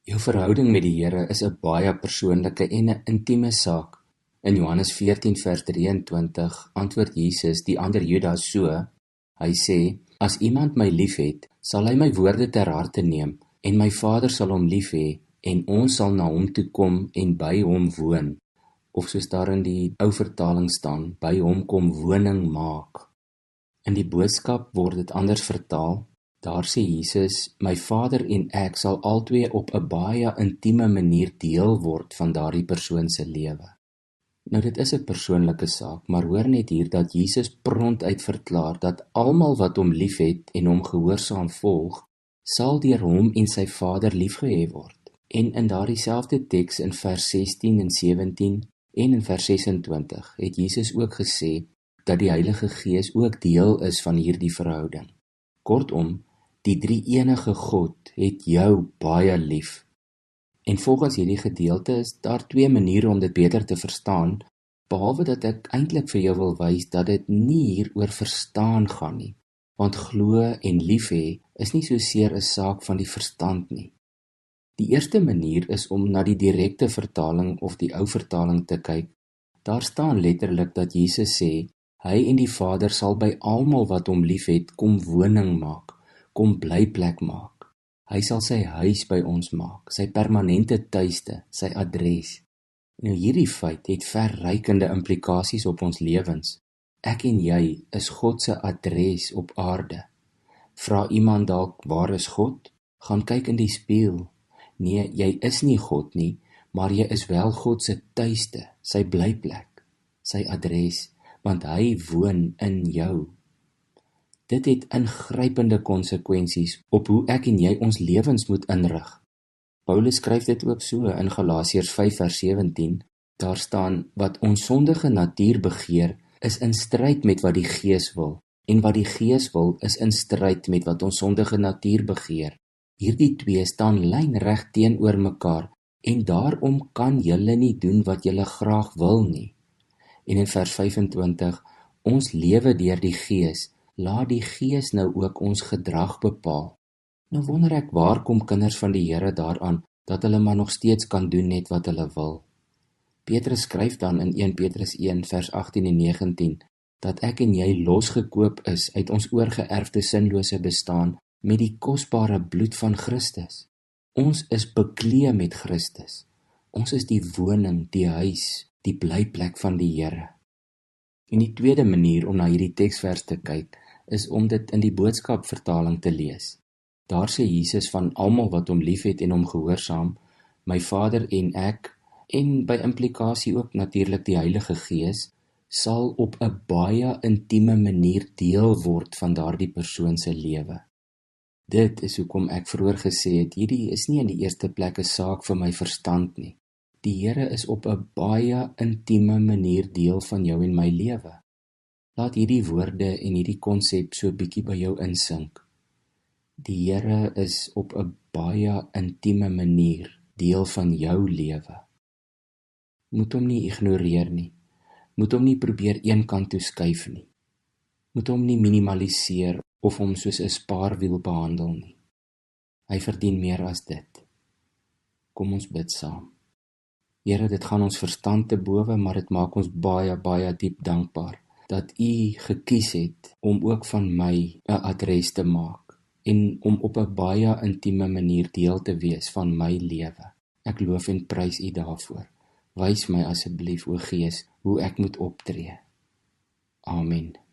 Jou verhouding met die Here is 'n baie persoonlike en 'n intieme saak. In Johannes 14 vers 23 antwoord Jesus die ander Judas so. Hy sê, as iemand my liefhet, sal hy my woorde ter harte neem, en my Vader sal hom lief hê, en ons sal na hom toe kom en by hom woon. Of soos daar in die ou vertaling staan, by hom kom woning maak. In die boodskap word dit anders vertaal. Daar sê Jesus, my Vader en ek sal albei op 'n baie intieme manier deel word van daardie persoon se lewe. Nou dit is 'n persoonlike saak, maar hoor net hier dat Jesus prontuit verklaar dat almal wat hom liefhet en hom gehoorsaam volg, sal deur hom en sy Vader liefgehê word. En in daardie selfde teks in vers 16 en 17 en in vers 26 het Jesus ook gesê dat die Heilige Gees ook deel is van hierdie verhouding. Kortom, die drie-enige God het jou baie lief. En volgens hierdie gedeelte is daar twee maniere om dit beter te verstaan, behalwe dat ek eintlik vir jou wil wys dat dit nie hier oor verstaan gaan nie, want glo en lief hê is nie so seer 'n saak van die verstand nie. Die eerste manier is om na die direkte vertaling of die ou vertaling te kyk. Daar staan letterlik dat Jesus sê, hy en die Vader sal by almal wat hom liefhet kom woning maak, kom blyplek maak. Hy sal sy huis by ons maak, sy permanente tuiste, sy adres. Nou hierdie feit het verrykende implikasies op ons lewens. Ek en jy is God se adres op aarde. Vra iemand dalk, waar is God? Gaan kyk in die spieël. Nee, jy is nie God nie, maar jy is wel God se tuiste, sy blyplek, sy adres, want hy woon in jou. Dit het ingrypende konsekwensies op hoe ek en jy ons lewens moet inrig. Paulus skryf dit ook so in Galasiërs 5 vers 17. Daar staan, wat ons sondige natuur begeer, is in stryd met wat die Gees wil, en wat die Gees wil, is in stryd met wat ons sondige natuur begeer. Hierdie twee staan lynreg teenoor mekaar, en daarom kan julle nie doen wat julle graag wil nie. En in vers 25, ons lewe deur die Gees, laat die Gees nou ook ons gedrag bepaal. Nou wonder ek, waar kom kinders van die Here daaraan, dat hulle maar nog steeds kan doen net wat hulle wil? Petrus skryf dan in 1 Petrus 1 vers 18 en 19, dat ek en jy losgekoop is uit ons oorgeërfde sinlose bestaan, met die kosbare bloed van Christus. Ons is bekleed met Christus. Ons is die woning, die huis, die blyplek van die Here. En die tweede manier om na hierdie teksvers te kyk, is om dit in die boodskap vertaling te lees. Daar sê Jesus van almal wat hom liefhet en hom gehoorsaam, my Vader en ek, en by implikasie ook natuurlik die Heilige Gees, sal op 'n baie intieme manier deel word van daardie persoon se lewe. Dit is hoekom ek vroeër gesê het, hierdie is nie in die eerste plek 'n saak vir my verstand nie. Die Here is op 'n baie intieme manier deel van jou en my lewe. Laat hierdie woorde en hierdie konsep so bietjie by jou insink. Die Here is op 'n baie intieme manier deel van jou lewe. Moet hom nie ignoreer nie. Moet hom nie probeer een kant toe skuif nie. Moet hom nie minimaliseer of hom soos 'n spaarwiel behandel nie. Hy verdien meer as dit. Kom ons bid saam. Here, dit gaan ons verstand te bowe, maar dit maak ons baie, baie diep dankbaar dat U gekies het om ook van my 'n adres te maak en om op 'n baie intieme manier deel te wees van my lewe. Ek loof en prys U daarvoor. Wys my asseblief, o Gees, hoe ek moet optree. Amen.